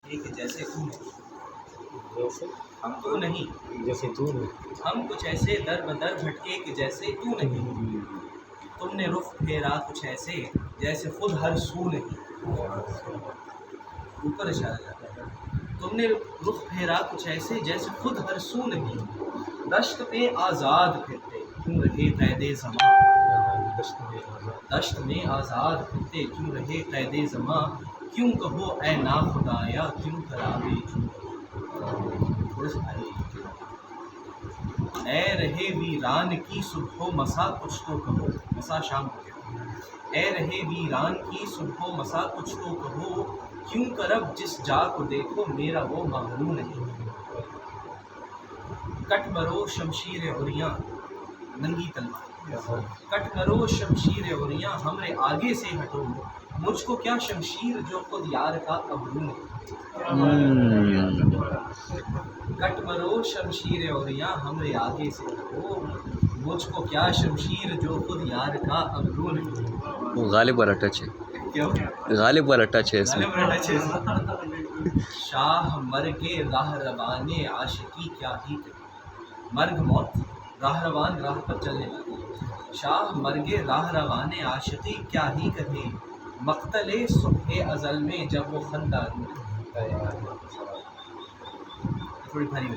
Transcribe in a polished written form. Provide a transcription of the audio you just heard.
کہ جیسے تو نہیں، جیسے ہم تو نہیں، جیسے تو نہیں، ہم کچھ ایسے در بدر بھٹکے کہ جیسے تو نہیں، تم نے رخ پھیرا کچھ ایسے جیسے خود ہر سو نہیں، اوپر اشارہ جاتا ہے، تم نے رخ پھیرا کچھ ایسے جیسے خود ہر سو نہیں، دشت پہ آزاد پھرتے کیوں رہے قید زماں، دشت میں آزاد پھرتے کیوں رہے قید زماں، کیوں کہو اے ناخدایا کیوں خرابے جو، تھوڑے سے بھاری اے رہے ویران کی صبح و مسا کچھ تو کہو، مسا شام کو کہو، اے رہے ویران کی صبح و مسا کچھ تو کہو، کیوں کرب جس جا کو دیکھو میرا وہ محروم نہیں، کٹ مرو شمشیر عریاں ننگی تلوار، کٹ مرو شمشیر عریاں ہمرے آگے سے ہٹو، مجھ کو کیا شمشیر جو خود یار کا ابرو نہیں، کٹ مرو شمشیر عریاں ہمرے آگے سے ہٹو، مجھ کو کیا شمشیر جو خود یار کا ابرو نہیں، غالب والا ٹچ ہے، کیوں غالب والا ٹچ ہے اس میں۔ شاہ مرگ راہ روان عاشقی کیا ہی کرے، مرگ موت راہ روان راہ پر چلنے والی، شاہ مرگ راہ روان عاشقی کیا ہی کہے، مقتل صبح ازل میں جب وہ خندہ رو، تھوڑی بھاری